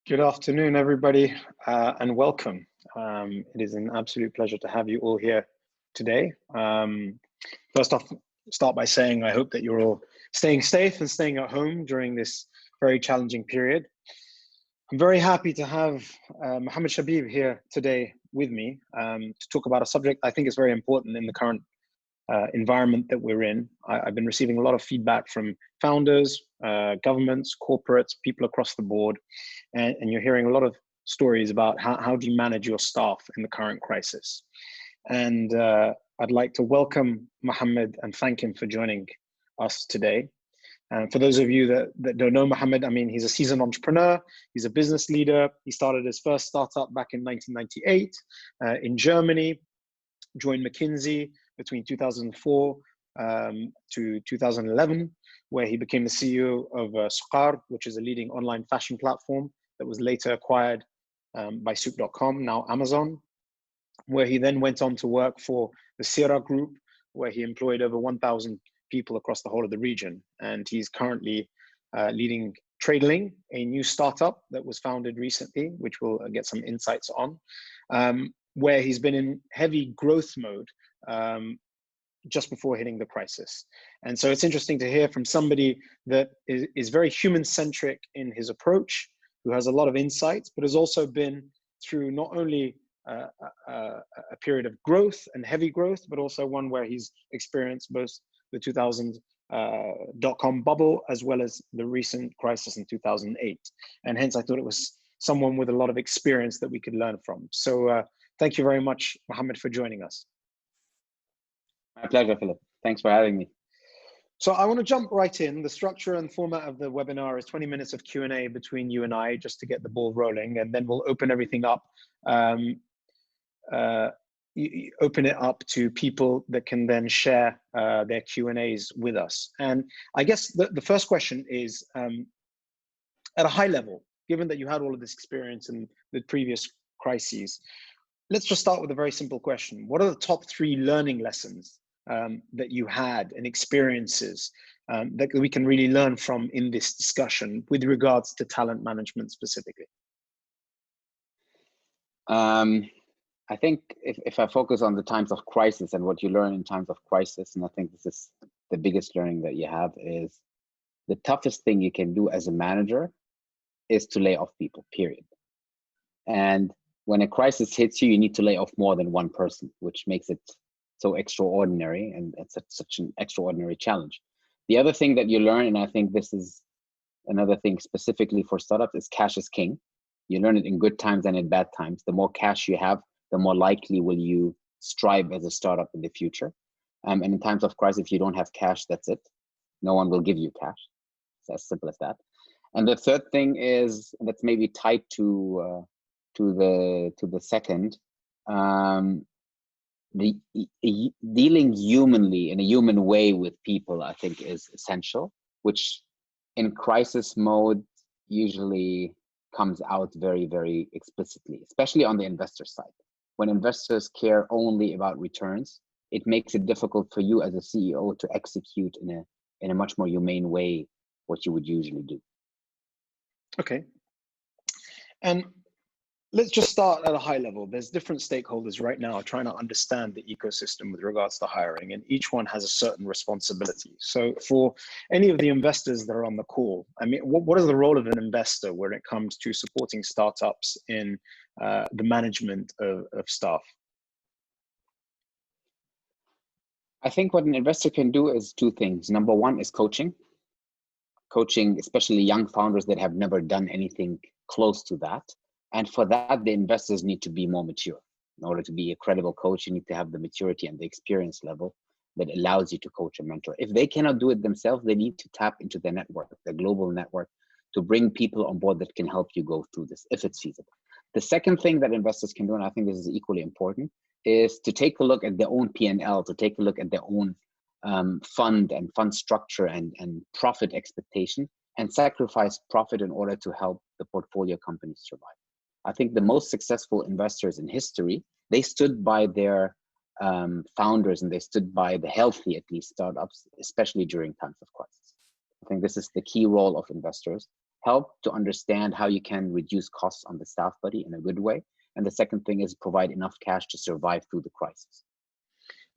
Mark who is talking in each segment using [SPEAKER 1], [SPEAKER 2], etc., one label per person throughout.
[SPEAKER 1] Good afternoon, everybody, and welcome. It is an absolute pleasure to have you all here today. First off, start by saying I hope that you're all staying safe and staying at home during this very challenging period. I'm very happy to have Muhammad Chbib here today with me to talk about a subject I think is very important in the current environment that we're in. I've been receiving a lot of feedback from founders, governments, corporates, people across the board, and you're hearing a lot of stories about how do you manage your staff in the current crisis. And I'd like to welcome Muhammad and thank him for joining us today. And for those of you that don't know Muhammad, I mean, he's a seasoned entrepreneur, he's a business leader. He started his first startup back in 1998 in Germany, joined McKinsey between 2004 to 2011, where he became the CEO of Suqar, which is a leading online fashion platform that was later acquired by Souq.com, now Amazon, where he then went on to work for the Sira Group, where he employed over 1,000 people across the whole of the region. And he's currently leading Tradeling, a new startup that was founded recently, which we'll get some insights on, where he's been in heavy growth mode just before hitting the crisis. And so it's interesting to hear from somebody that is very human-centric in his approach, who has a lot of insights, but has also been through not only a period of growth and heavy growth, but also one where he's experienced both the 2000 .com bubble as well as the recent crisis in 2008. And hence I thought it was someone with a lot of experience that we could learn from. So thank you very much, Muhammad, for joining us.
[SPEAKER 2] My pleasure, Philip. Thanks for having me.
[SPEAKER 1] So I want to jump right in. The structure and format of the webinar is 20 minutes of Q&A between you and I, just to get the ball rolling, and then we'll open everything up, open it up to people that can then share their Q&As with us. And I guess the first question is, at a high level, given that you had all of this experience in the previous crises, let's just start with a very simple question. What are the top 3 learning lessons that you had and experiences that we can really learn from in this discussion with regards to talent management specifically?
[SPEAKER 2] I think if I focus on the times of crisis and what you learn in times of crisis, and I think this is the biggest learning that you have, is the toughest thing you can do as a manager is to lay off people, period. And when a crisis hits you, you need to lay off more than one person, which makes it so extraordinary, and it's such an extraordinary challenge. The other thing that you learn, and I think this is another thing specifically for startups, is cash is king. You learn it in good times and in bad times. The more cash you have, the more likely will you strive as a startup in the future. And in times of crisis, if you don't have cash, that's it. No one will give you cash. It's as simple as that. And the third thing is, that's maybe tied to the second, dealing humanly in a human way with people, I think, is essential, which in crisis mode usually comes out very, very explicitly, especially on the investor side. When investors care only about returns, it makes it difficult for you as a CEO to execute in a much more humane way what you would usually do.
[SPEAKER 1] Okay. And let's just start at a high level. There's different stakeholders right now trying to understand the ecosystem with regards to hiring, and each one has a certain responsibility. So for any of the investors that are on the call, I mean, what is the role of an investor when it comes to supporting startups in the management of staff?
[SPEAKER 2] I think what an investor can do is 2 things. Number 1 is coaching, especially young founders that have never done anything close to that. And for that, the investors need to be more mature. In order to be a credible coach, you need to have the maturity and the experience level that allows you to coach a mentor. If they cannot do it themselves, they need to tap into their network, the global network, to bring people on board that can help you go through this, if it's feasible. The second thing that investors can do, and I think this is equally important, is to take a look at their own P&L, to take a look at their own fund and fund structure and profit expectation, and sacrifice profit in order to help the portfolio companies survive. I think the most successful investors in history, they stood by their founders, and they stood by the healthy, at least, startups, especially during times of crisis. I think this is the key role of investors, help to understand how you can reduce costs on the staff body in a good way. And the second thing is provide enough cash to survive through the crisis.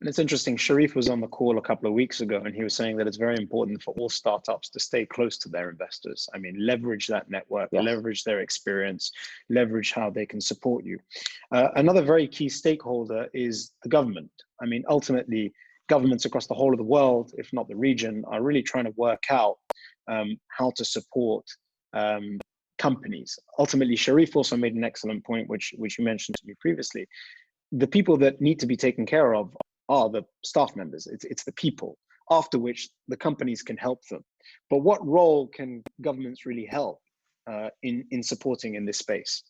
[SPEAKER 1] And it's interesting, Sharif was on the call a couple of weeks ago, and he was saying that it's very important for all startups to stay close to their investors. I mean, leverage that network,
[SPEAKER 2] Yes.
[SPEAKER 1] leverage their experience, leverage how they can support you. Another very key stakeholder is the government. I mean, ultimately, governments across the whole of the world, if not the region, are really trying to work out how to support companies. Ultimately, Sharif also made an excellent point, which you mentioned to me previously. The people that need to be taken care of are the staff members. It's the people, after which the companies can help them. But what role can governments really help in supporting in this space?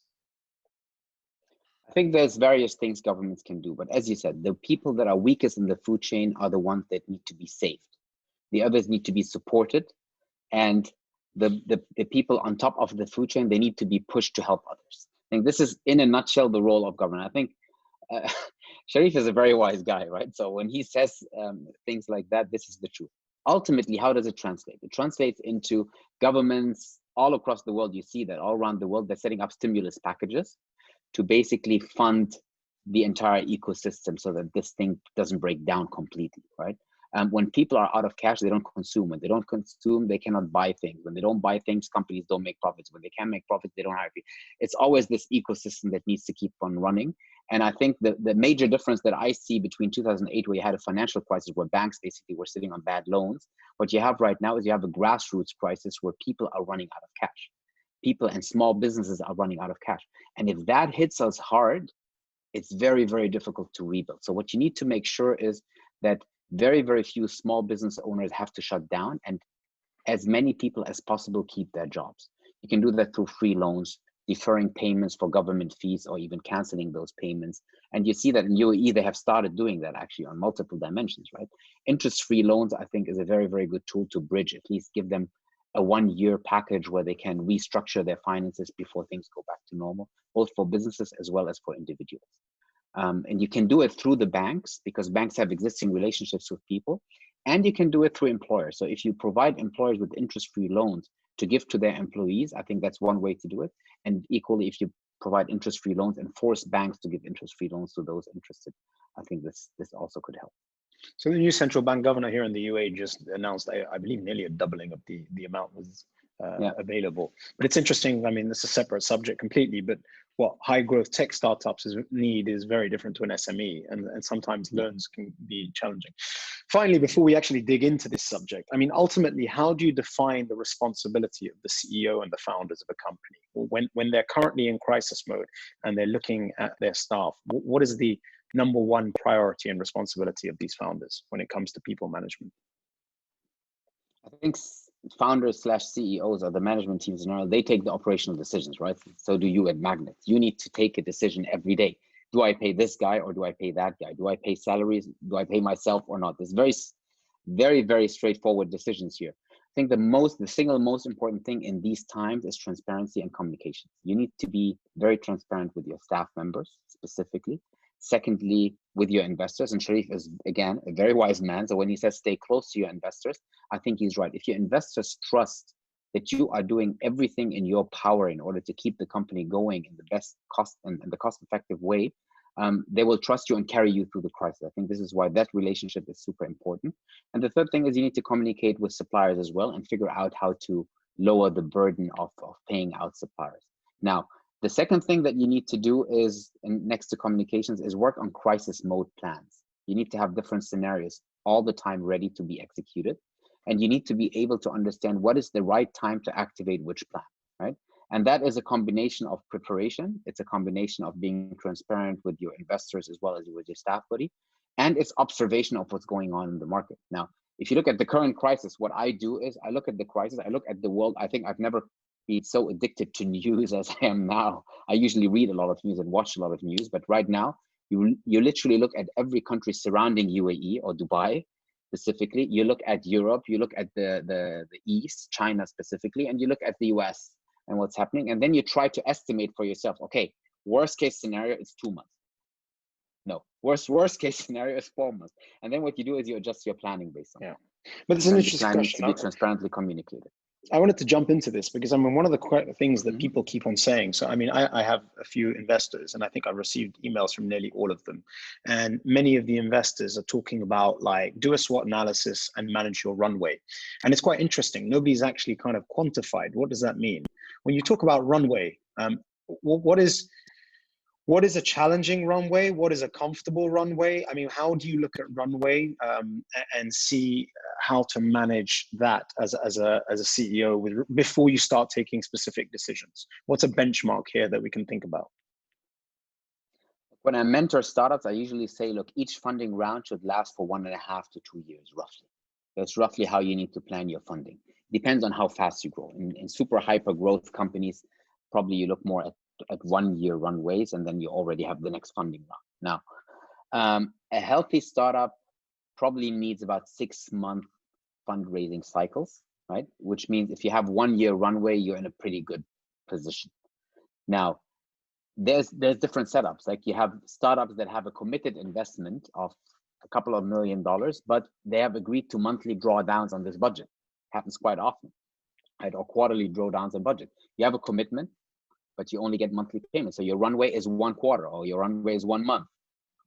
[SPEAKER 2] I think there's various things governments can do, but as you said, the people that are weakest in the food chain are the ones that need to be saved. The others need to be supported, and the people on top of the food chain, they need to be pushed to help others. I think this is, in a nutshell, the role of government. I think Sharif is a very wise guy, right? So when he says things like that, this is the truth. Ultimately, how does it translate? It translates into governments all across the world. You see that all around the world, they're setting up stimulus packages to basically fund the entire ecosystem so that this thing doesn't break down completely, right? When people are out of cash, they don't consume. When they don't consume, they cannot buy things. When they don't buy things, companies don't make profits. When they can't make profits, they don't hire people. It's always this ecosystem that needs to keep on running. And I think the major difference that I see between 2008, where you had a financial crisis where banks basically were sitting on bad loans, what you have right now is you have a grassroots crisis where people are running out of cash. People and small businesses are running out of cash. And if that hits us hard, it's very, very difficult to rebuild. So what you need to make sure is that very, very few small business owners have to shut down, and as many people as possible keep their jobs. You can do that through free loans, deferring payments for government fees, or even canceling those payments. And you see that in UAE, they have started doing that actually on multiple dimensions, right? Interest-free loans, I think, is a very, very good tool to bridge, at least give them a 1-year package where they can restructure their finances before things go back to normal, both for businesses as well as for individuals. And you can do it through the banks, because banks have existing relationships with people, and you can do it through employers. So if you provide employers with interest-free loans to give to their employees, I think that's one way to do it. And equally, if you provide interest-free loans and force banks to give interest-free loans to those interested, I think this also could help.
[SPEAKER 1] So the new central bank governor here in the UAE just announced, I believe, nearly a doubling of the amount was available. But it's interesting. I mean, this is a separate subject completely, but what high growth tech startups need is very different to an SME, and sometimes loans can be challenging. Finally, before we actually dig into this subject, I mean, ultimately, how do you define the responsibility of the CEO and the founders of a company when they're currently in crisis mode and they're looking at their staff? What is the number one priority and responsibility of these founders when it comes to people management?
[SPEAKER 2] I think founders / CEOs or the management teams in general, they take the operational decisions, right? So do you at MAGNiTT. You need to take a decision every day. Do I pay this guy or do I pay that guy? Do I pay salaries? Do I pay myself or not? There's very, very straightforward decisions here. I think the single most important thing in these times is transparency and communication. You need to be very transparent with your staff members specifically. Secondly, with your investors, and Sharif is, again, a very wise man. So when he says stay close to your investors, I think he's right. If your investors trust that you are doing everything in your power in order to keep the company going in the best cost and the cost-effective way, they will trust you and carry you through the crisis. I think this is why that relationship is super important. And the third thing is you need to communicate with suppliers as well and figure out how to lower the burden of paying out suppliers. Now, the second thing that you need to do is, next to communications, is work on crisis mode plans. You need to have different scenarios all the time ready to be executed. And you need to be able to understand what is the right time to activate which plan, right? And that is a combination of preparation. It's a combination of being transparent with your investors as well as with your staff body. And it's observation of what's going on in the market. Now, if you look at the current crisis, what I do is I look at the crisis, I look at the world. I think I've never been so addicted to news as I am now. I usually read a lot of news and watch a lot of news, but right now, you literally look at every country surrounding UAE or Dubai specifically. You look at Europe, you look at the East, China specifically, and you look at the US and what's happening. And then you try to estimate for yourself, okay, worst case scenario is 2 months. No, worst case scenario is 4 months. And then what you do is you adjust your planning based on that.
[SPEAKER 1] But it's an interesting
[SPEAKER 2] plan
[SPEAKER 1] question.
[SPEAKER 2] Needs to be transparently communicated.
[SPEAKER 1] I wanted to jump into this because I mean, one of the things that
[SPEAKER 2] Mhm.
[SPEAKER 1] people keep on saying. So, I mean, I have a few investors and I think I've received emails from nearly all of them. And many of the investors are talking about like, do a SWOT analysis and manage your runway. And it's quite interesting. Nobody's actually kind of quantified. What does that mean? When you talk about runway, what is a challenging runway? What is a comfortable runway? I mean, how do you look at runway and see how to manage that as a CEO before you start taking specific decisions? What's a benchmark here that we can think about?
[SPEAKER 2] When I mentor startups, I usually say, look, each funding round should last for 1.5 to 2 years, roughly. That's roughly how you need to plan your funding. Depends on how fast you grow. In super hyper growth companies, probably you look more at 1 year runways, and then you already have the next funding round. Now, a healthy startup probably needs about 6-month fundraising cycles, right? Which means if you have 1 year runway, you're in a pretty good position. Now, there's different setups. Like you have startups that have a committed investment of a couple of $1 million, but they have agreed to monthly drawdowns on this budget. Happens quite often, right? Or quarterly drawdowns on budget. You have a commitment, but you only get monthly payments. So your runway is 1 quarter or your runway is 1 month.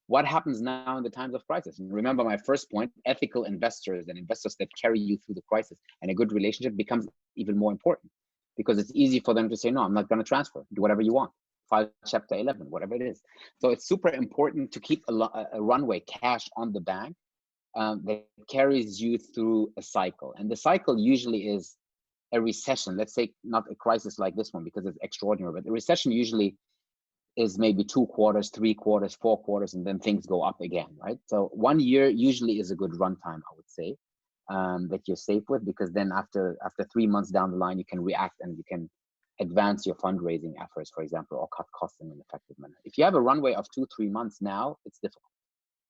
[SPEAKER 2] What happens now in the times of crisis? And remember my first point, ethical investors and investors that carry you through the crisis and a good relationship becomes even more important because it's easy for them to say, no, I'm not going to transfer. Do whatever you want. File Chapter 11, whatever it is. So it's super important to keep a runway cash on the bank that carries you through a cycle. And the cycle usually is a recession. Let's say not a crisis like this one because it's extraordinary, but the recession usually is maybe 2 quarters, 3 quarters, 4 quarters, and then things go up again, right? So 1 year usually is a good runtime, I would say, that you're safe with, because then after 3 months down the line, you can react and you can advance your fundraising efforts, for example, or cut costs in an effective manner. If you have a runway of 2-3 months now, it's difficult.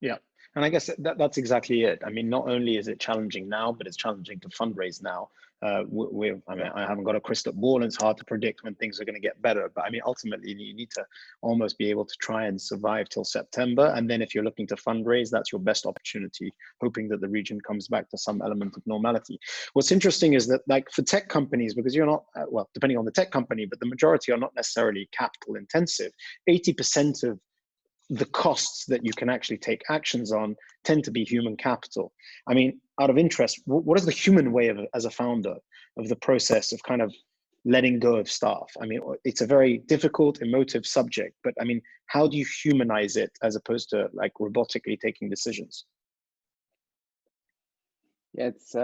[SPEAKER 1] Yeah. And I guess that's exactly it. I mean, not only is it challenging now, but it's challenging to fundraise now. I mean, I haven't got a crystal ball and it's hard to predict when things are going to get better. But I mean, ultimately, you need to almost be able to try and survive till September. And then if you're looking to fundraise, that's your best opportunity, hoping that the region comes back to some element of normality. What's interesting is that like for tech companies, because you're not, well, depending on the tech company, but the majority are not necessarily capital intensive, 80% of the costs that you can actually take actions on tend to be human capital. I mean, out of interest, what is the human way of, as a founder, of the process of kind of letting go of staff? I mean, it's a very difficult, emotive subject, but I mean, how do you humanize it as opposed to like robotically taking decisions?
[SPEAKER 2] Yeah, it's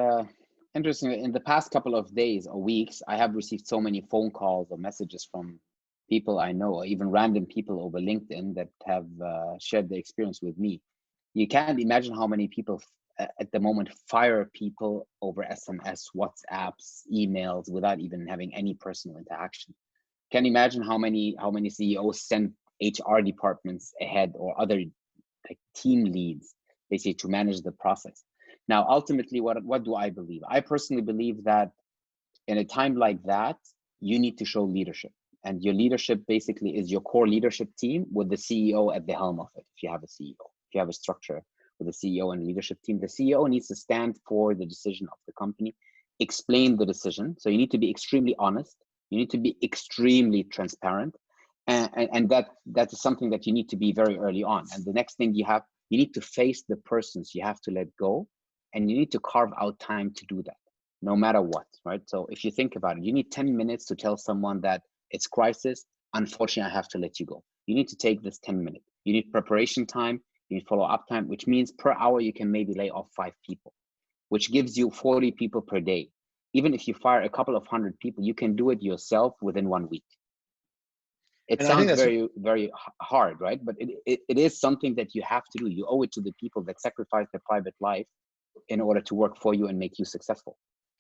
[SPEAKER 2] interesting. In the past couple of days or weeks, I have received so many phone calls or messages from people I know, or even random people over LinkedIn that have shared their experience with me. You can't imagine how many people at the moment fire people over SMS, WhatsApps, emails without even having any personal interaction. Can't imagine how many CEOs send HR departments ahead or other like team leads, basically to manage the process. Now, ultimately, what do I believe? I personally believe that in a time like that, you need to show leadership. And your leadership basically is your core leadership team with the CEO at the helm of it. If you have a CEO, if you have a structure with a CEO and leadership team, the CEO needs to stand for the decision of the company, explain the decision. So you need to be extremely honest. You need to be extremely transparent. And that is something that you need to be very early on. And the next thing you need to face the persons you have to let go, and you need to carve out time to do that, no matter what, right? So if you think about it, you need 10 minutes to tell someone that it's crisis. Unfortunately, I have to let you go. You need to take this 10 minutes. You need preparation time, you need follow-up time, which means per hour, you can maybe lay off 5 people, which gives you 40 people per day. Even if you fire a couple of 100 people, you can do it yourself within 1 week. It
[SPEAKER 1] And I think
[SPEAKER 2] sounds
[SPEAKER 1] that's
[SPEAKER 2] very, very hard, right? But it is something that you have to do. You owe it to the people that sacrifice their private life in order to work for you and make you successful.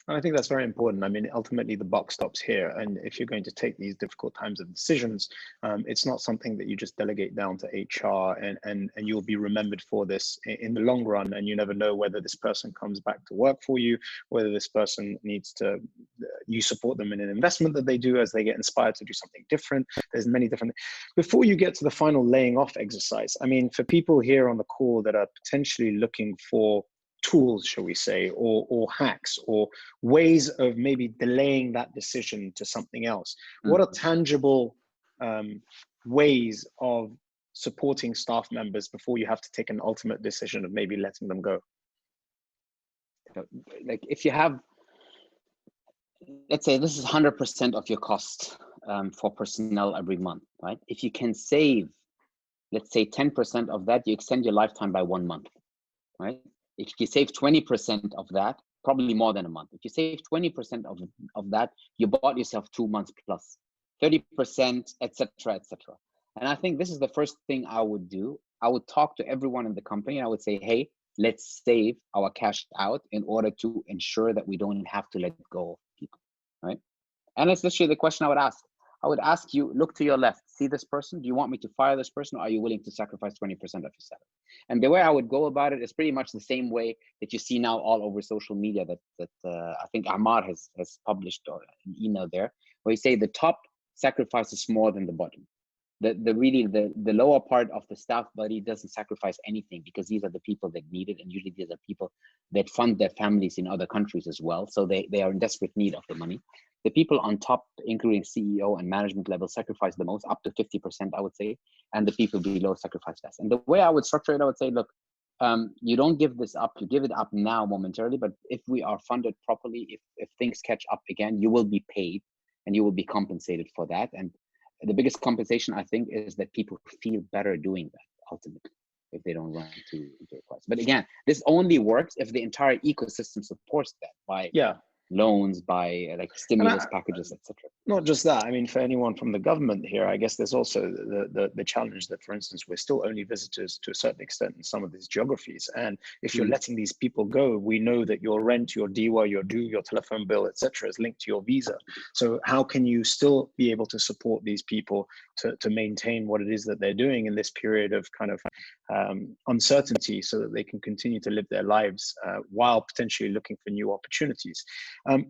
[SPEAKER 1] And I think that's very important. I mean, ultimately, the buck stops here. And if you're going to take these difficult times of decisions, it's not something that you just delegate down to HR and you'll be remembered for this in the long run. And you never know whether this person comes back to work for you, whether this person needs to, you support them in an investment that they do as they get inspired to do something different. There's many different, before you get to the final laying off exercise, I mean, for people here on the call that are potentially looking for tools, shall we say, or hacks, or ways of maybe delaying that decision to something else? What are tangible ways of supporting staff members before you have to take an ultimate decision of maybe letting them go?
[SPEAKER 2] Like if you have, let's say this is 100% of your cost for personnel every month, right? If you can save, let's say 10% of that, you extend your lifetime by 1 month, right? If you save 20% of that, probably more than a month. If you save 20% of that, you bought yourself 2 months plus, 30%, etc., etc. And I think this is the first thing I would do. I would talk to everyone in the company. And I would say, hey, let's save our cash out in order to ensure that we don't have to let go of people, right? And it's literally the question I would ask. I would ask you, look to your left, see this person. Do you want me to fire this person, or are you willing to sacrifice 20% of your salary? And the way I would go about it is pretty much the same way that you see now all over social media that I think Ahmad has published or an email there, where you say the top sacrifices more than the bottom. The lower part of the staff body doesn't sacrifice anything, because these are the people that need it, and usually these are people that fund their families in other countries as well, so they are in desperate need of the money. The people on top, including CEO and management level, sacrifice the most, up to 50%, I would say, and the people below sacrifice less. And the way I would structure it, I would say, look, you don't give this up, you give it up now momentarily, but if we are funded properly, if things catch up again, you will be paid and you will be compensated for that. And the biggest compensation, I think, is that people feel better doing that ultimately, if they don't run into a crisis. But again, this only works if the entire ecosystem supports that by loans, by like stimulus packages, etc.
[SPEAKER 1] Not just that. I mean, for anyone from the government here, I guess there's also the challenge that, for instance, we're still only visitors to a certain extent in some of these geographies. And if you're letting these people go, we know that your rent, your DIWA, your due, your telephone bill, etc., is linked to your visa. So how can you still be able to support these people to maintain what it is that they're doing in this period of kind of uncertainty, so that they can continue to live their lives while potentially looking for new opportunities?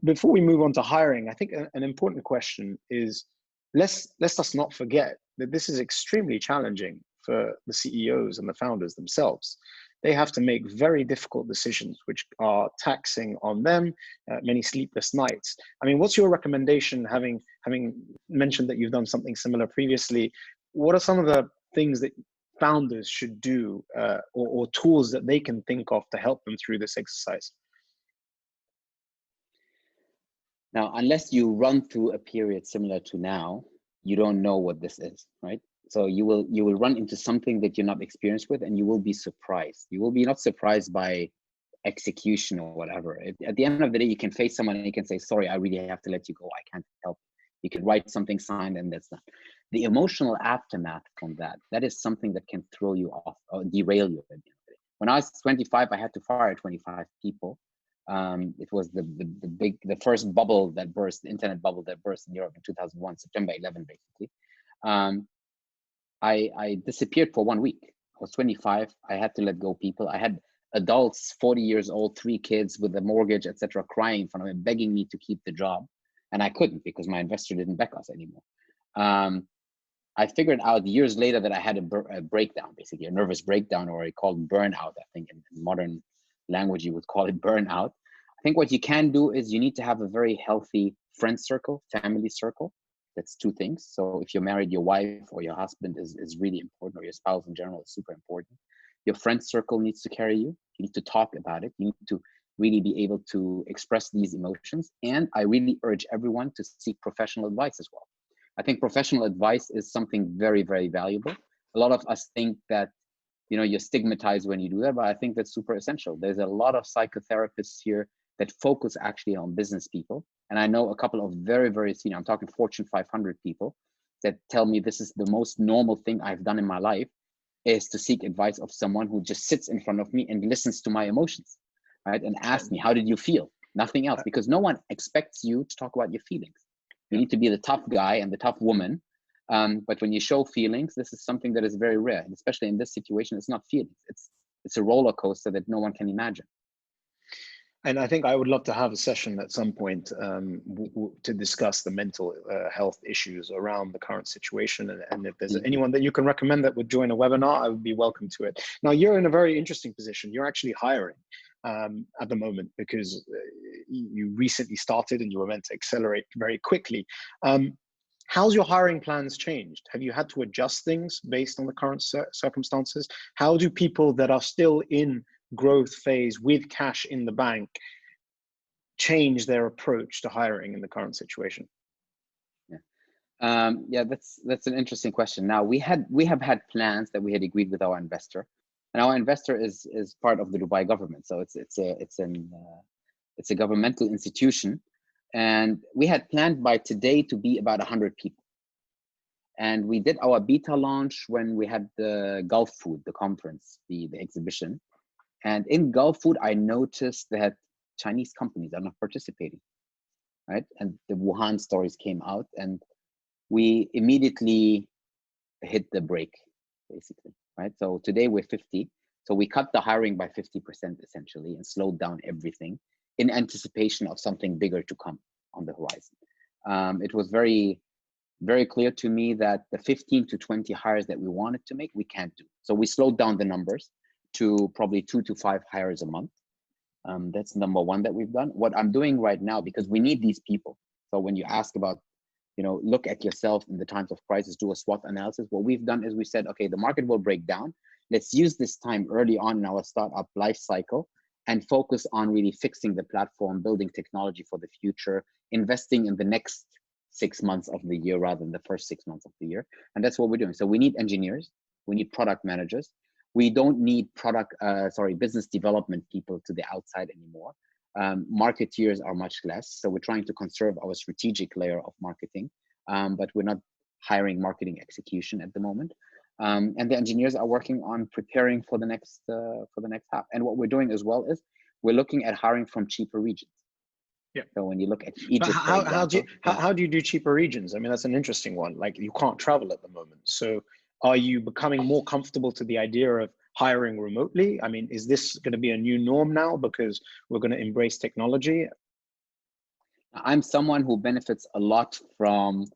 [SPEAKER 1] Before we move on to hiring, I think an important question is, let's us not forget that this is extremely challenging for the CEOs and the founders themselves. They have to make very difficult decisions, which are taxing on them, many sleepless nights. I mean, what's your recommendation, having mentioned that you've done something similar previously? What are some of the things that founders should do, or tools that they can think of to help them through this exercise?
[SPEAKER 2] Now, unless you run through a period similar to now, you don't know what this is, right? So you will run into something that you're not experienced with, and you will be surprised. You will be not surprised by execution or whatever. At the end of the day, you can face someone and you can say, sorry, I really have to let you go. I can't help. You can write something signed, and that's that. The emotional aftermath from that is something that can throw you off or derail you. When I was 25, I had to fire 25 people. It was the first bubble that burst, the internet bubble that burst in Europe in 2001, September 11, basically. I disappeared for 1 week. I was 25. I had to let go people. I had adults, 40 years old, 3 kids with a mortgage, etc., crying in front of me, begging me to keep the job. And I couldn't, because my investor didn't back us anymore. I figured out years later that I had a breakdown, basically a nervous breakdown, or I called burnout. I think in modern language, you would call it burnout. I think what you can do is you need to have a very healthy friend circle, family circle. That's 2 things. So if you're married, your wife or your husband is really important, or your spouse in general is super important. Your friend circle needs to carry you. You need to talk about it. You need to really be able to express these emotions. And I really urge everyone to seek professional advice as well. I think professional advice is something very, very valuable. A lot of us think that, you know, you're stigmatized when you do that, but I think that's super essential. There's a lot of psychotherapists here that focus actually on business people. And I know a couple of very, very senior, I'm talking Fortune 500 people, that tell me this is the most normal thing I've done in my life, is to seek advice of someone who just sits in front of me and listens to my emotions, right? And asks me, how did you feel? Nothing else, because no one expects you to talk about your feelings. You need to be the tough guy and the tough woman. But when you show feelings, this is something that is very rare. And especially in this situation, it's not feelings. It's a roller coaster that no one can imagine.
[SPEAKER 1] And I think I would love to have a session at some point to discuss the mental health issues around the current situation. And if there's anyone that you can recommend that would join a webinar, I would be welcome to it. Now, you're in a very interesting position. You're actually hiring. at the moment, because you recently started and you were meant to accelerate very quickly. How's your hiring plans changed? Have you had to adjust things based on the current circumstances? How do people that are still in growth phase with cash in the bank change their approach to hiring in the current situation?
[SPEAKER 2] Yeah, that's an interesting question. Now we have had plans that we had agreed with our investor, and our investor is part of the Dubai government, so it's a governmental institution, and we had planned by today to be about 100 people. And we did our beta launch when we had the Gulf Food, the conference, the exhibition. And in Gulf Food, I noticed that Chinese companies are not participating, right? And the Wuhan stories came out, and we immediately hit the brake, basically, right? So today we're 50. So we cut the hiring by 50% essentially and slowed down everything in anticipation of something bigger to come on the horizon. It was very, very clear to me that the 15 to 20 hires that we wanted to make, we can't do. So we slowed down the numbers to probably 2 to 5 hires a month. That's number one that we've done. What I'm doing right now, because we need these people. So when you ask about, look at yourself in the times of crisis, do a SWOT analysis. What we've done is we said, okay, the market will break down. Let's use this time early on in our startup life cycle and focus on really fixing the platform, building technology for the future, investing in the next 6 months of the year rather than the first 6 months of the year. And that's what we're doing. So we need engineers, we need product managers. We don't need business development people to the outside anymore. Marketeers are much less. So we're trying to conserve our strategic layer of marketing, but we're not hiring marketing execution at the moment. And the engineers are working on preparing for the next half. And what we're doing as well is we're looking at hiring from cheaper regions.
[SPEAKER 1] Yeah.
[SPEAKER 2] So when you look at Egypt,
[SPEAKER 1] how do you do cheaper regions? I mean, that's an interesting one. Like, you can't travel at the moment. So are you becoming more comfortable to the idea of hiring remotely? I mean, is this going to be a new norm now because we're going to embrace technology?
[SPEAKER 2] I'm someone who benefits a lot from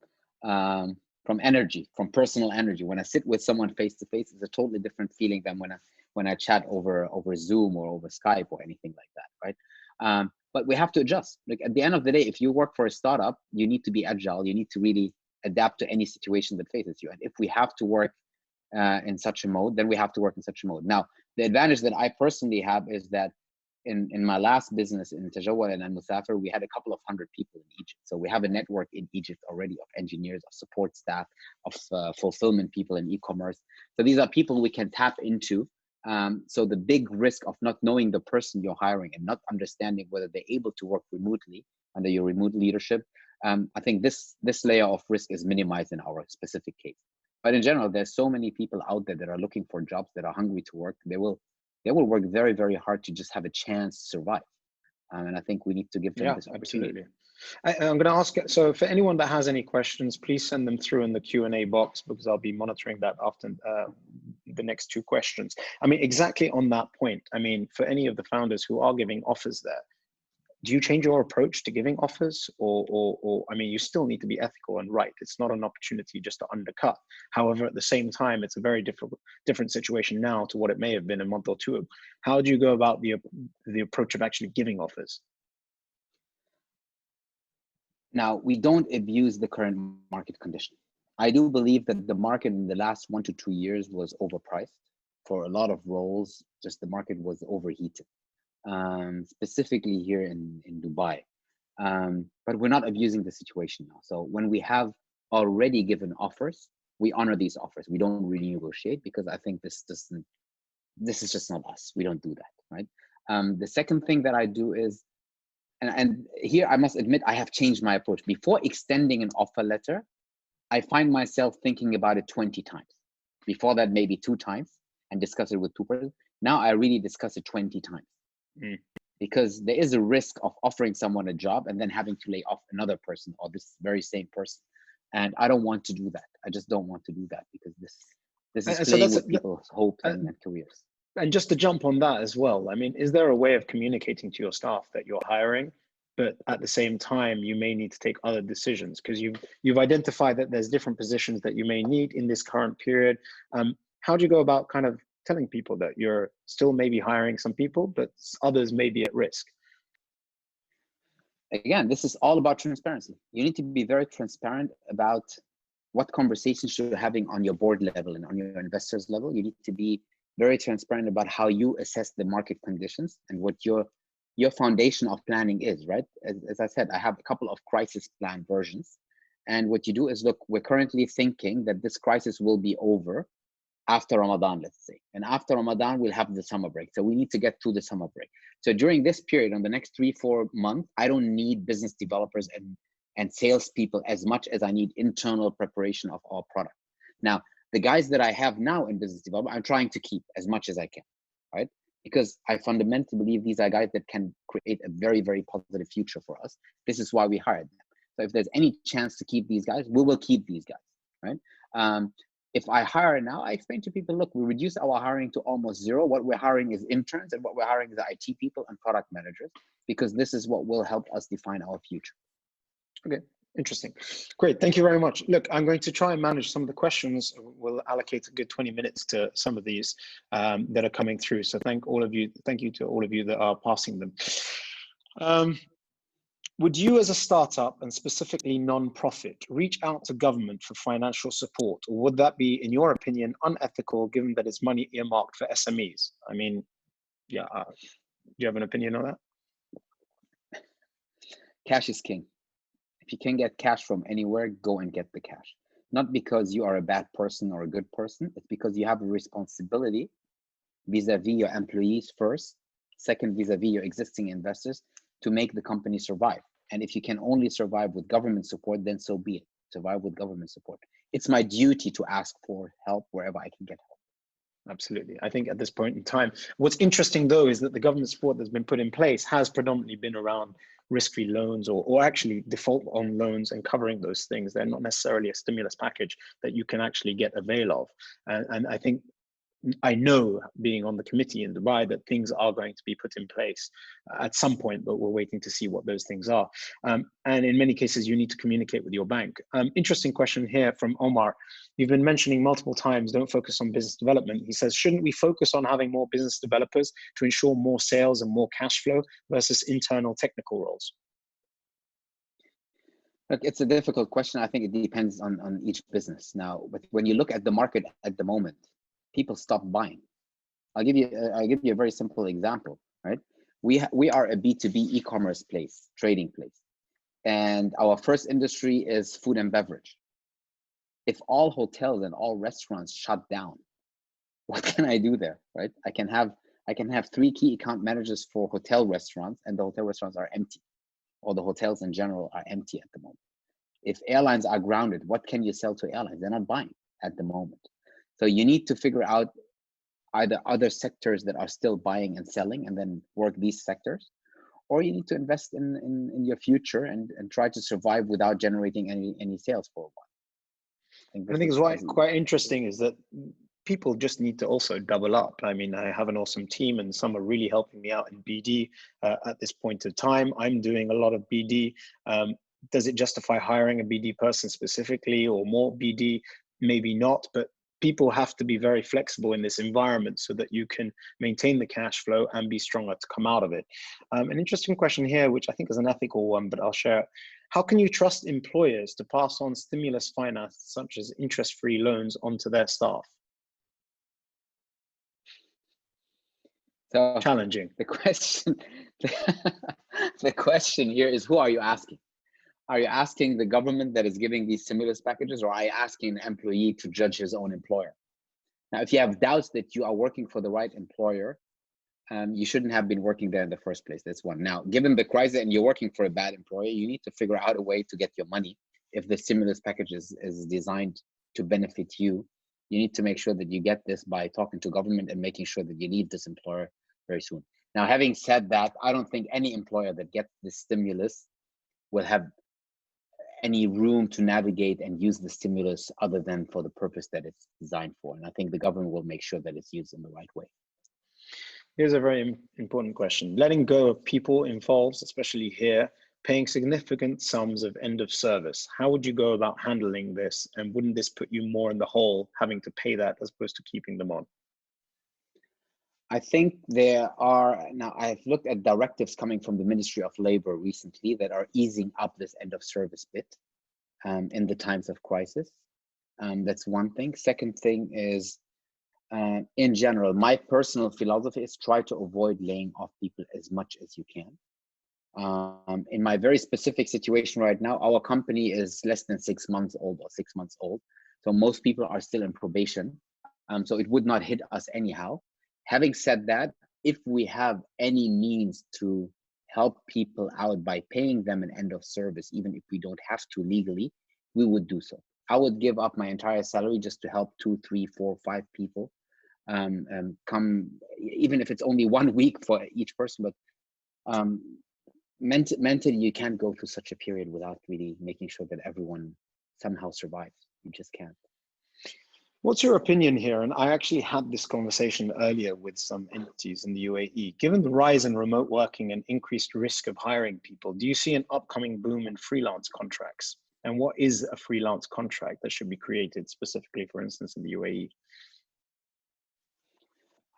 [SPEAKER 2] energy, from personal energy. When I sit with someone face to face, it's a totally different feeling than when I chat over Zoom or over Skype or anything like that, right? But we have to adjust. Like, at the end of the day, if you work for a startup, you need to be agile. You need to really adapt to any situation that faces you. And if we have to work in such a mode, then we have to work in such a mode. Now, the advantage that I personally have is that in my last business in Tajawal and Al-Musafir, we had a couple of 100 people in Egypt. So we have a network in Egypt already of engineers, of support staff, of fulfillment people in e-commerce. So these are people we can tap into. So the big risk of not knowing the person you're hiring and not understanding whether they're able to work remotely under your remote leadership, I think this layer of risk is minimized in our specific case. But in general, there's so many people out there that are looking for jobs, that are hungry to work. They will work very, very hard to just have a chance to survive. And I think we need to give them this opportunity.
[SPEAKER 1] Absolutely. I'm going to ask, so for anyone that has any questions, please send them through in the Q&A box, because I'll be monitoring that after the next 2 questions. I mean, exactly on that point, I mean, for any of the founders who are giving offers there, do you change your approach to giving offers, or I mean, you still need to be ethical and right? It's not an opportunity just to undercut. However, at the same time, it's a very different situation now to what it may have been a month or 2 ago. How do you go about the approach of actually giving offers?
[SPEAKER 2] Now, we don't abuse the current market condition. I do believe that the market in the last 1 to 2 years was overpriced for a lot of roles. Just the market was overheated. Specifically here in Dubai. But we're not abusing the situation now. So when we have already given offers, we honor these offers. We don't renegotiate, because I think this is just not us. We don't do that, right? The second thing that I do is, and here I must admit, I have changed my approach. Before extending an offer letter, I find myself thinking about it 20 times. Before that, maybe 2 times, and discuss it with 2 persons. Now I really discuss it 20 times. Because there is a risk of offering someone a job and then having to lay off another person, or this very same person. And I don't want to do that. I just don't want to do that, because this is playing with people's hopes and careers.
[SPEAKER 1] And just to jump on that as well, I mean, is there a way of communicating to your staff that you're hiring, but at the same time, you may need to take other decisions, because you've identified that there's different positions that you may need in this current period? How do you go about kind of telling people that you're still maybe hiring some people, but others may be at risk?
[SPEAKER 2] Again, this is all about transparency. You need to be very transparent about what conversations you're having on your board level and on your investors level. You need to be very transparent about how you assess the market conditions and what your foundation of planning is, right? As I said, I have a couple of crisis plan versions. And what you do is, look, we're currently thinking that this crisis will be over after Ramadan, let's say. And after Ramadan, we'll have the summer break. So we need to get through the summer break. So during this period, on the next 3-4 months, I don't need business developers and salespeople as much as I need internal preparation of our product. Now, the guys that I have now in business development, I'm trying to keep as much as I can, right? Because I fundamentally believe these are guys that can create a very, very positive future for us. This is why we hired them. So if there's any chance to keep these guys, we will keep these guys, right? If I hire now, I explain to people, look, we reduce our hiring to almost zero. What we're hiring is interns, and what we're hiring is IT people and product managers, because this is what will help us define our future.
[SPEAKER 1] Okay, interesting. Great, thank you very much. Look, I'm going to try and manage some of the questions. We'll allocate a good 20 minutes to some of these that are coming through. So thank you to all of you that are passing them. Would you as a startup, and specifically non-profit, reach out to government for financial support? Or would that be, in your opinion, unethical given that it's money earmarked for SMEs? I mean, yeah, do you have an opinion on that?
[SPEAKER 2] Cash is king. If you can get cash from anywhere, go and get the cash. Not because you are a bad person or a good person, it's because you have a responsibility vis-a-vis your employees first, second vis-a-vis your existing investors, to make the company survive. And if you can only survive with government support, then so be it. Survive with government support. It's my duty to ask for help wherever I can get help.
[SPEAKER 1] Absolutely. I think at this point in time, what's interesting though is that the government support that's been put in place has predominantly been around risk-free loans or actually default on loans and covering those things. They're not necessarily a stimulus package that you can actually get avail of. And I think, I know, being on the committee in Dubai, that things are going to be put in place at some point, but we're waiting to see what those things are. And in many cases, you need to communicate with your bank. Interesting question here from Omar. You've been mentioning multiple times, don't focus on business development. He says, shouldn't we focus on having more business developers to ensure more sales and more cash flow versus internal technical roles?
[SPEAKER 2] Look, it's a difficult question. I think it depends on each business. Now, but when you look at the market at the moment, people stop buying. I'll give you a very simple example, right? We are a B2B e-commerce place, trading place. And our first industry is food and beverage. If all hotels and all restaurants shut down, what can I do there, right? I can have 3 key account managers for hotel restaurants, and the hotel restaurants are empty, or the hotels in general are empty at the moment. If airlines are grounded, what can you sell to airlines? They're not buying at the moment. So you need to figure out either other sectors that are still buying and selling and then work these sectors, or you need to invest in your future and try to survive without generating any sales for a while.
[SPEAKER 1] I think it's quite interesting is that people just need to also double up. I mean, I have an awesome team and some are really helping me out in BD at this point of time. I'm doing a lot of BD. Does it justify hiring a BD person specifically or more BD? Maybe not, but people have to be very flexible in this environment so that you can maintain the cash flow and be stronger to come out of it. An interesting question here, which I think is an ethical one, but I'll share it. How can you trust employers to pass on stimulus finance, such as interest-free loans, onto their staff?
[SPEAKER 2] So
[SPEAKER 1] challenging.
[SPEAKER 2] The question here is, who are you asking? Are you asking the government that is giving these stimulus packages, or are you asking an employee to judge his own employer? Now, if you have doubts that you are working for the right employer, you shouldn't have been working there in the first place. That's one. Now, given the crisis and you're working for a bad employer, you need to figure out a way to get your money. If the stimulus package is designed to benefit you, you need to make sure that you get this by talking to government and making sure that you leave this employer very soon. Now, having said that, I don't think any employer that gets this stimulus will have any room to navigate and use the stimulus other than for the purpose that it's designed for. And I think the government will make sure that it's used in the right way.
[SPEAKER 1] Here's a very important question. Letting go of people involves, especially here, paying significant sums of end of service. How would you go about handling this? And wouldn't this put you more in the hole having to pay that as opposed to keeping them on?
[SPEAKER 2] I think there are, now I've looked at directives coming from the Ministry of Labor recently that are easing up this end of service bit in the times of crisis. That's one thing. Second thing is, in general, my personal philosophy is try to avoid laying off people as much as you can. In my very specific situation right now, our company is less than 6 months old or 6 months old. So most people are still in probation. So it would not hit us anyhow. Having said that, if we have any means to help people out by paying them an end of service, even if we don't have to legally, we would do so. I would give up my entire salary just to help 2, 3, 4, 5 people come, even if it's only 1 week for each person. But mentally, you can't go through such a period without really making sure that everyone somehow survives. You just can't.
[SPEAKER 1] What's your opinion here? And I actually had this conversation earlier with some entities in the UAE. Given the rise in remote working and increased risk of hiring people, do you see an upcoming boom in freelance contracts? And what is a freelance contract that should be created specifically, for instance, in the UAE?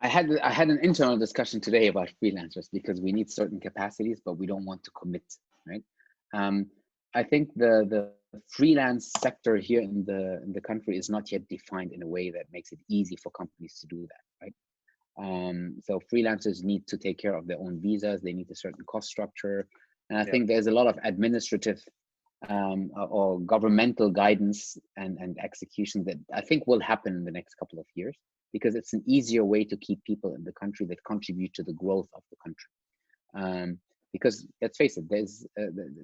[SPEAKER 2] I had an internal discussion today about freelancers because we need certain capacities, but we don't want to commit, right? I think the freelance sector here in the country is not yet defined in a way that makes it easy for companies to do that, right? So freelancers need to take care of their own visas. They need a certain cost structure, and I think there's a lot of administrative or governmental guidance and execution that I think will happen in the next couple of years, because it's an easier way to keep people in the country that contribute to the growth of the country. Because let's face it,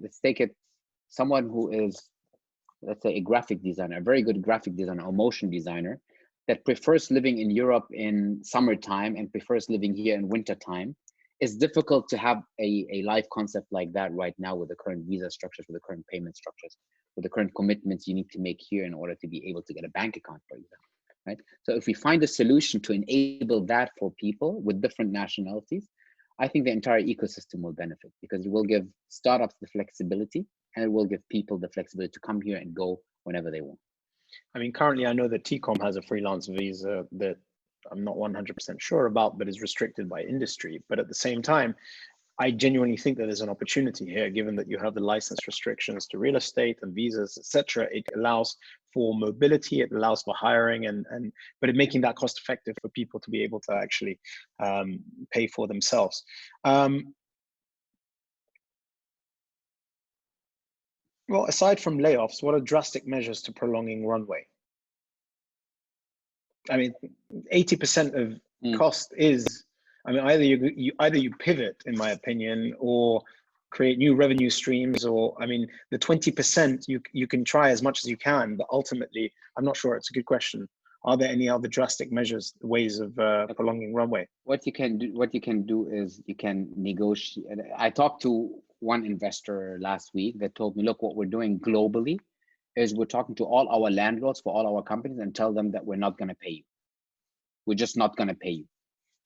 [SPEAKER 2] let's take it, someone who is, let's say, a graphic designer, a very good graphic designer or motion designer that prefers living in Europe in summertime and prefers living here in wintertime. It's difficult to have a live concept like that right now with the current visa structures, with the current payment structures, with the current commitments you need to make here in order to be able to get a bank account, for example, right? So if we find a solution to enable that for people with different nationalities, I think the entire ecosystem will benefit, because it will give startups the flexibility and it will give people the flexibility to come here and go whenever they want.
[SPEAKER 1] I mean, currently I know that TCOM has a freelance visa that I'm not 100% sure about, but is restricted by industry. But at the same time, I genuinely think that there's an opportunity here, given that you have the license restrictions to real estate and visas, etc. It allows for mobility, it allows for hiring, but it making that cost effective for people to be able to actually pay for themselves. Well, aside from layoffs, what are drastic measures to prolonging runway? I mean, 80% of cost is, I mean, either you pivot, in my opinion, or create new revenue streams, or, I mean, the 20% you can try as much as you can, but ultimately, I'm not sure. It's a good question. Are there any other drastic measures, ways of prolonging runway?
[SPEAKER 2] What you can do is you can negotiate. I talked to one investor last week that told me, look, what we're doing globally is we're talking to all our landlords for all our companies and tell them that we're not going to pay you. We're just not going to pay you.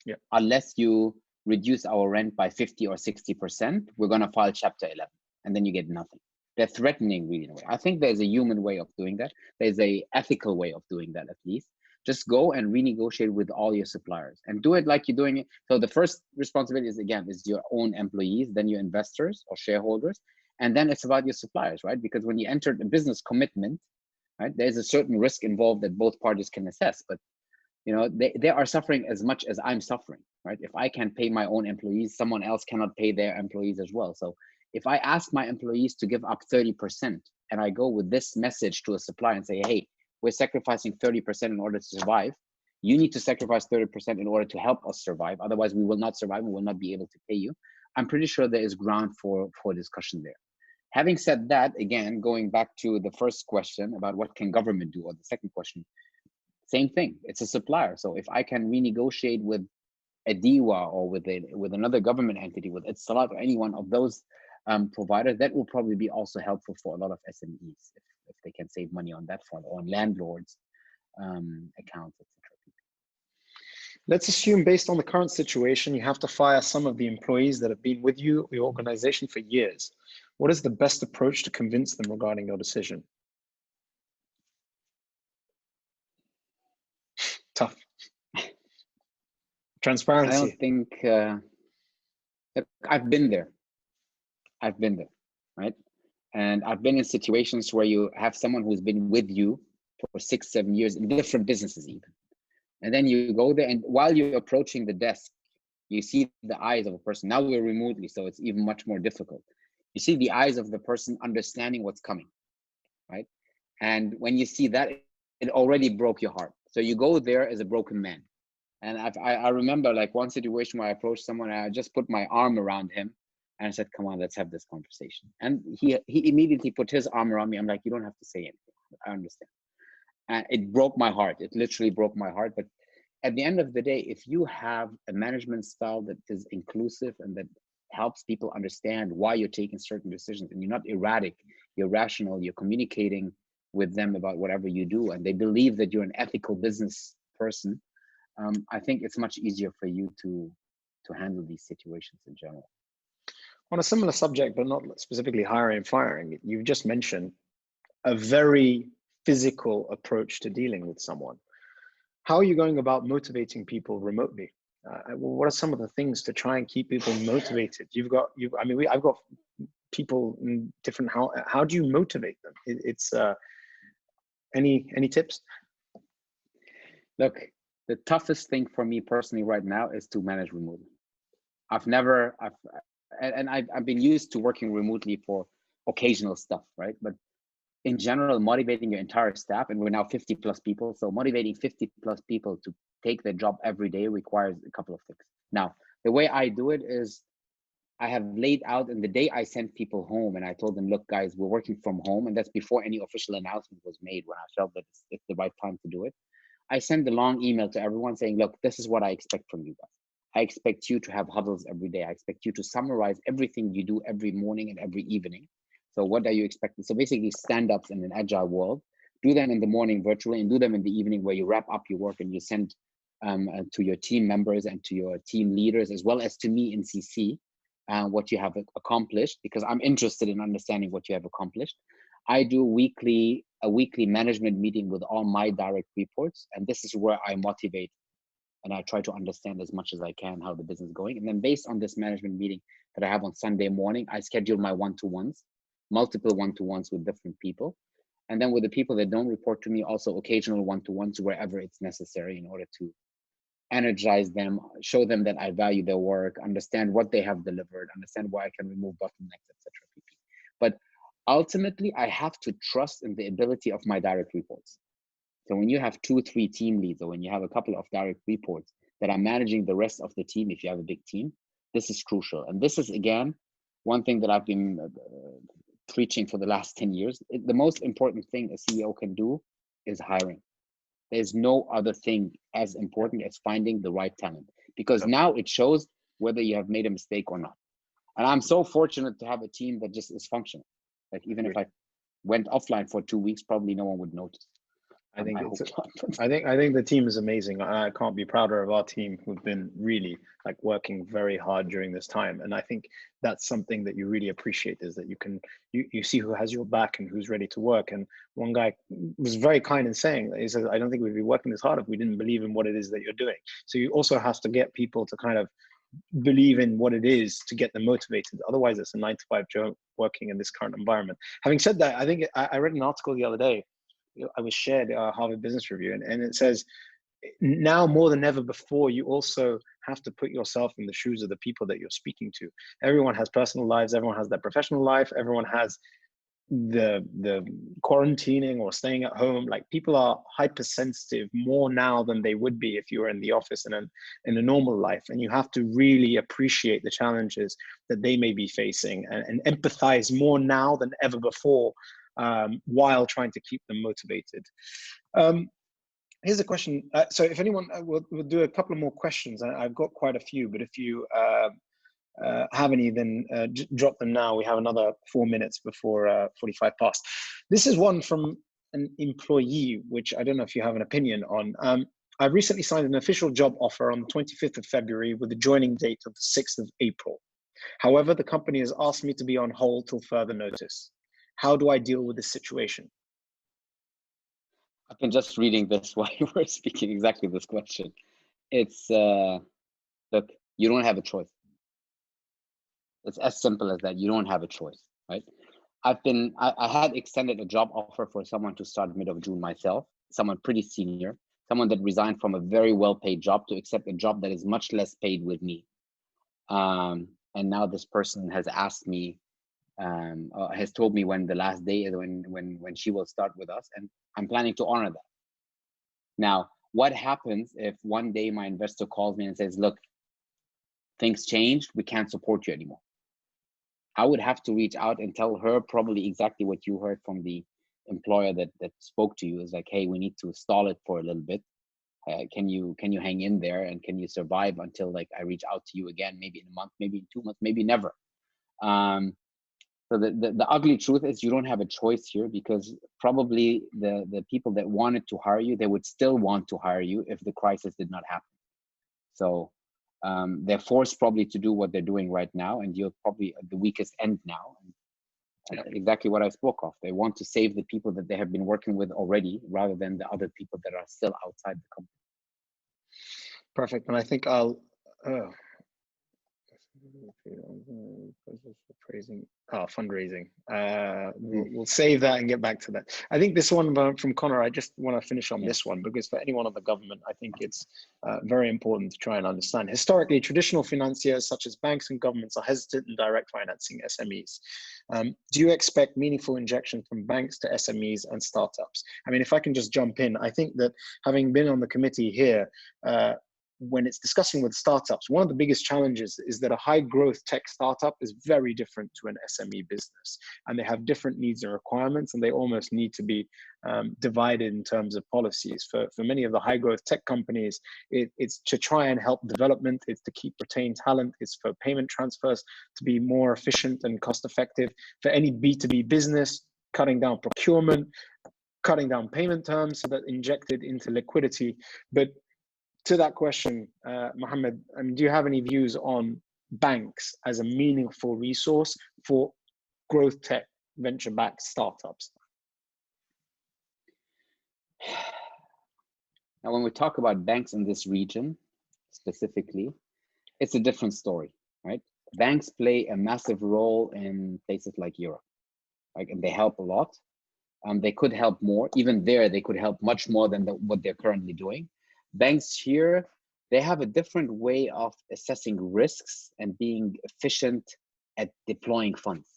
[SPEAKER 1] Yeah.
[SPEAKER 2] Unless you reduce our rent by 50 or 60%, we're going to file Chapter 11, and then you get nothing. They're threatening, really, in a way. I think there's a human way of doing that. There's a ethical way of doing that, at least. Just go and renegotiate with all your suppliers and do it like you're doing it. So the first responsibility is, again, is your own employees, then your investors or shareholders, and then it's about your suppliers, right? Because when you enter the business commitment, right, there's a certain risk involved that both parties can assess, but you know, they are suffering as much as I'm suffering, right? If I can't pay my own employees, someone else cannot pay their employees as well. So if I ask my employees to give up 30% and I go with this message to a supplier and say, hey, we're sacrificing 30% in order to survive, you need to sacrifice 30% in order to help us survive. Otherwise, we will not survive and will not be able to pay you. I'm pretty sure there is ground for discussion there. Having said that, again, going back to the first question about what can government do, or the second question, same thing. It's a supplier. So if I can renegotiate with a DIWA or with another government entity, with Etisalat or any one of those providers, that will probably be also helpful for a lot of SMEs if they can save money on that front, or on landlords' accounts, etc.
[SPEAKER 1] Let's assume, based on the current situation, you have to fire some of the employees that have been with you, your organization, for years. What is the best approach to convince them regarding your decision? Tough. Transparency.
[SPEAKER 2] I don't think, I've been there. I've been there, right? And I've been in situations where you have someone who's been with you for 6, 7 years in different businesses even. And then you go there, and while you're approaching the desk, you see the eyes of a person. Now we're remotely, so it's even much more difficult. You see the eyes of the person understanding what's coming, right? And when you see that, it already broke your heart. So you go there as a broken man. And I remember like one situation where I approached someone and I just put my arm around him and I said, come on, let's have this conversation. And he immediately put his arm around me. I'm like, you don't have to say anything. I understand. And it broke my heart. It literally broke my heart. But at the end of the day, if you have a management style that is inclusive and that helps people understand why you're taking certain decisions, and you're not erratic, you're rational, you're communicating with them about whatever you do, and they believe that you're an ethical business person, I think it's much easier for you to handle these situations in general.
[SPEAKER 1] On a similar subject, but not specifically hiring and firing, you've just mentioned a very physical approach to dealing with someone. How are you going about motivating people remotely? What are some of the things to try and keep people motivated? I've got people in different, how do you motivate them? It's any tips?
[SPEAKER 2] Look, the toughest thing for me personally right now is to manage remotely. I've been used to working remotely for occasional stuff, right? But in general, motivating your entire staff, and we're now 50 plus people, so motivating 50 plus people to take their job every day requires a couple of things. Now, the way I do it is I have laid out, in the day I sent people home and I told them, look guys, we're working from home, and that's before any official announcement was made, when I felt that it's the right time to do it. I send a long email to everyone saying, look, this is what I expect from you guys. I expect you to have huddles every day. I expect you to summarize everything you do every morning and every evening. So what are you expecting? So basically stand-ups in an agile world, do them in the morning virtually and do them in the evening, where you wrap up your work and you send to your team members and to your team leaders, as well as to me in CC, what you have accomplished, because I'm interested in understanding what you have accomplished. I do a weekly management meeting with all my direct reports, and this is where I motivate and I try to understand as much as I can how the business is going. And then based on this management meeting that I have on Sunday morning, I schedule my one-to-ones, multiple one-to-ones with different people. And then with the people that don't report to me, also occasional one-to-ones wherever it's necessary, in order to energize them, show them that I value their work, understand what they have delivered, understand why I can remove bottlenecks, etc. But ultimately, I have to trust in the ability of my direct reports. So when you have 2, 3 team leads, or when you have a couple of direct reports that are managing the rest of the team, if you have a big team, this is crucial. And this is, again, one thing that I've been preaching for the last 10 years. The most important thing a CEO can do is hiring. There's no other thing as important as finding the right talent, because now it shows whether you have made a mistake or not. And I'm so fortunate to have a team that just is functional. Like even if I went offline for 2 weeks, probably no one would notice.
[SPEAKER 1] I think the team is amazing. I can't be prouder of our team, who've been really like working very hard during this time. And I think that's something that you really appreciate, is that you see who has your back and who's ready to work. And one guy was very kind in saying that, he says, I don't think we'd be working this hard if we didn't believe in what it is that you're doing. So you also have to get people to kind of believe in what it is to get them motivated. Otherwise, it's a 9-to-5 job working in this current environment. Having said that, I think I read an article the other day. I was shared Harvard Business Review, and it says, now more than ever before, you also have to put yourself in the shoes of the people that you're speaking to. Everyone has personal lives. Everyone has their professional life. Everyone has the quarantining or staying at home. Like, people are hypersensitive more now than they would be if you were in the office in a normal life. And you have to really appreciate the challenges that they may be facing, and empathize more now than ever before, while trying to keep them motivated. Here's a question. So if anyone, we'll do a couple of more questions. I've got quite a few, but if you have any, then drop them now. We have another 4 minutes before 45 past. This is one from an employee, which I don't know if you have an opinion on. I recently signed an official job offer on the 25th of February with a joining date of the 6th of April. However, the company has asked me to be on hold till further notice. How do I deal with this situation?
[SPEAKER 2] I've been just reading this while you were speaking exactly this question. It's look, you don't have a choice. It's as simple as that. You don't have a choice, right? I had extended a job offer for someone to start mid of June myself, someone pretty senior, someone that resigned from a very well-paid job to accept a job that is much less paid with me. And now this person has asked me, has told me when the last day is, when she will start with us, and I'm planning to honor that. Now, what happens if one day my investor calls me and says, look, things changed, we can't support you anymore? I would have to reach out and tell her probably exactly what you heard from the employer that spoke to you, is like, hey, we need to stall it for a little bit. Can you hang in there, and can you survive until like I reach out to you again, maybe in a month, maybe in 2 months, maybe never. So the ugly truth is you don't have a choice here, because probably the people that wanted to hire you, they would still want to hire you if the crisis did not happen. So they're forced probably to do what they're doing right now, and you're probably at the weakest end now. And exactly what I spoke of. They want to save the people that they have been working with already, rather than the other people that are still outside the company.
[SPEAKER 1] Perfect. And I think I'll fundraising. We'll save that and get back to that. I think this one from Connor, I just want to finish on this one, because for anyone on the government, I think it's very important to try and understand. Historically, traditional financiers such as banks and governments are hesitant in direct financing SMEs. Do you expect meaningful injection from banks to SMEs and startups? I mean, if I can just jump in, I think that having been on the committee here, when it's discussing with startups, one of the biggest challenges is that a high growth tech startup is very different to an SME business, and they have different needs and requirements, and they almost need to be divided in terms of policies. For many of the high growth tech companies, it's to try and help development, it's to keep retain talent, it's for payment transfers to be more efficient and cost effective. For any B2B business, cutting down procurement, cutting down payment terms so that injected into liquidity. But to that question, Mohammed, do you have any views on banks as a meaningful resource for growth tech venture-backed startups?
[SPEAKER 2] Now, when we talk about banks in this region specifically, it's a different story, right? Banks play a massive role in places like Europe, right? And they help a lot. They could help more. Even there, they could help much more than what they're currently doing. Banks here, they have a different way of assessing risks and being efficient at deploying funds.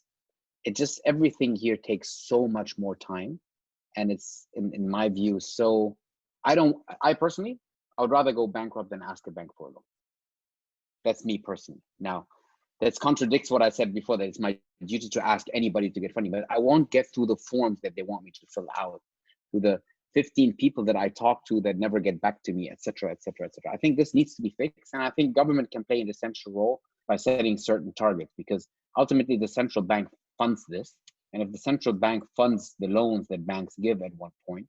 [SPEAKER 2] It just, everything here takes so much more time. And it's, in my view, so I personally, I would rather go bankrupt than ask a bank for a loan. That's me personally. Now, that contradicts what I said before, that it's my duty to ask anybody to get funding, but I won't get through the forms that they want me to fill out, to the 15 people that I talk to that never get back to me, et cetera, et cetera, et cetera. I think this needs to be fixed. And I think government can play an essential role by setting certain targets, because ultimately the central bank funds this. And if the central bank funds the loans that banks give at one point,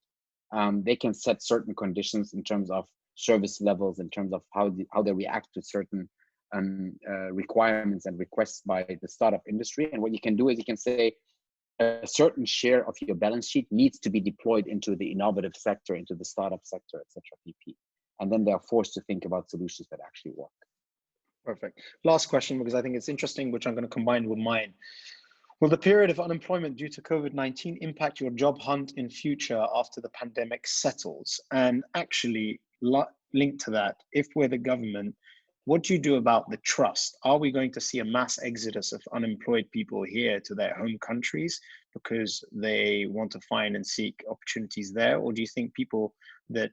[SPEAKER 2] they can set certain conditions in terms of service levels, in terms of how they react to certain requirements and requests by the startup industry. And what you can do is you can say a certain share of your balance sheet needs to be deployed into the innovative sector, into the startup sector, etc. PP. And then they are forced to think about solutions that actually work.
[SPEAKER 1] Perfect. Last question, because I think it's interesting, which I'm going to combine with mine. Will the period of unemployment due to COVID-19 impact your job hunt in future after the pandemic settles? And actually, linked to that, if we're the government, what do you do about the trust? Are we going to see a mass exodus of unemployed people here to their home countries because they want to find and seek opportunities there? Or do you think people that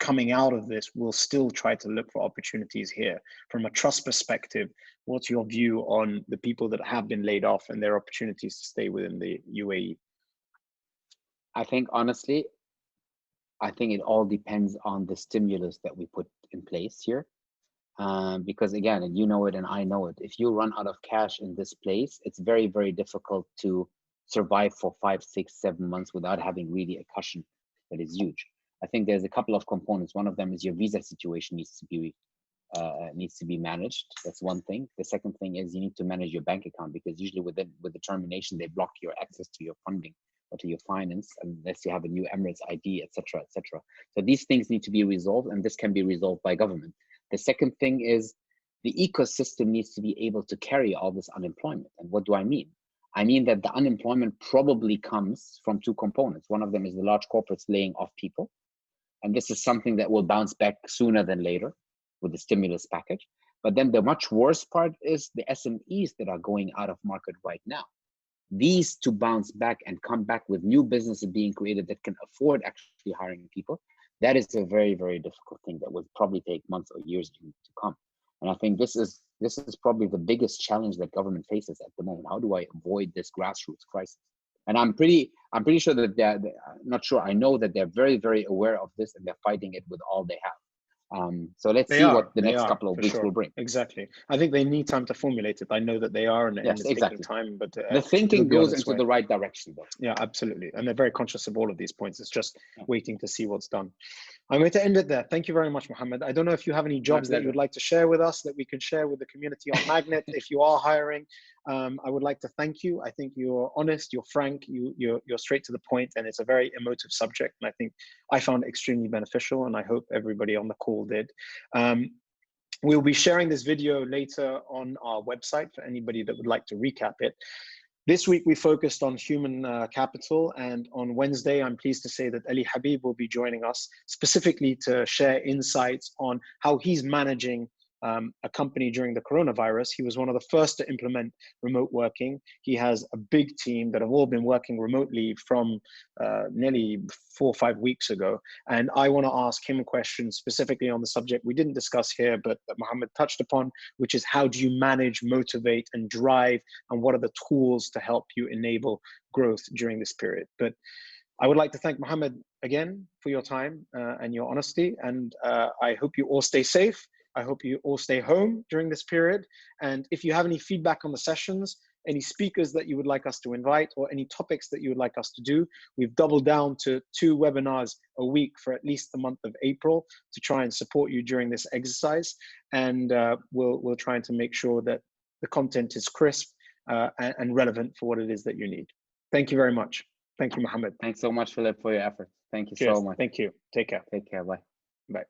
[SPEAKER 1] coming out of this will still try to look for opportunities here? From a trust perspective, what's your view on the people that have been laid off and their opportunities to stay within the UAE?
[SPEAKER 2] I think, honestly, I think it all depends on the stimulus that we put in place here. Because again, and you know it and I know it, if you run out of cash in this place, it's very, very difficult to survive for 5, 6, 7 months without having really a cushion that is huge. I think there's a couple of components. One of them is your visa situation needs to be managed. That's one thing. The second thing is you need to manage your bank account, because usually with the termination, they block your access to your funding or to your finance unless you have a new Emirates ID, etc., etc. So these things need to be resolved, and this can be resolved by government. The second thing is the ecosystem needs to be able to carry all this unemployment. And what do I mean? I mean that the unemployment probably comes from two components. One of them is the large corporates laying off people. And this is something that will bounce back sooner than later with the stimulus package. But then the much worse part is the SMEs that are going out of market right now. These to bounce back and come back with new businesses being created that can afford actually hiring people, that is a very, very difficult thing that will probably take months or years to come. And I think this is probably the biggest challenge that government faces at the moment. How do I avoid this grassroots crisis? And I'm pretty sure that they're not sure. I know that they're very, very aware of this and they're fighting it with all they have. So let's see what the next couple of weeks will bring.
[SPEAKER 1] Exactly. I think they need time to formulate it. I know that they are, and
[SPEAKER 2] yes,
[SPEAKER 1] it's taking time. But
[SPEAKER 2] the thinking goes into the right direction, though.
[SPEAKER 1] Yeah, absolutely. And they're very conscious of all of these points. It's just waiting to see what's done. I'm going to end it there. Thank you very much, Muhammad. I don't know if you have any jobs that you would like to share with us that we can share with the community on MAGNiTT. If you are hiring, I would like to thank you. I think you're honest, you're frank, you're straight to the point, and it's a very emotive subject. And I think I found it extremely beneficial, and I hope everybody on the call did. We'll be sharing this video later on our website for anybody that would like to recap it. This week, we focused on human capital, and on Wednesday, I'm pleased to say that Ali Habib will be joining us specifically to share insights on how he's managing a company during the coronavirus. He was one of the first to implement remote working. He has a big team that have all been working remotely from nearly 4 or 5 weeks ago. And I want to ask him questions specifically on the subject we didn't discuss here, but that Muhammad touched upon, which is how do you manage, motivate, and drive, and what are the tools to help you enable growth during this period. But I would like to thank Muhammad again for your time and your honesty. And I hope you all stay safe. I hope you all stay home during this period. And if you have any feedback on the sessions, any speakers that you would like us to invite, or any topics that you would like us to do, we've doubled down to 2 webinars a week for at least the month of April to try and support you during this exercise. And we'll try to make sure that the content is crisp and relevant for what it is that you need. Thank you very much. Thank you, Muhammad.
[SPEAKER 2] Thanks so much, Philip, for your effort. Thank you
[SPEAKER 1] Cheers.
[SPEAKER 2] so much.
[SPEAKER 1] Thank you. Take care.
[SPEAKER 2] Take care. Bye.
[SPEAKER 1] Bye.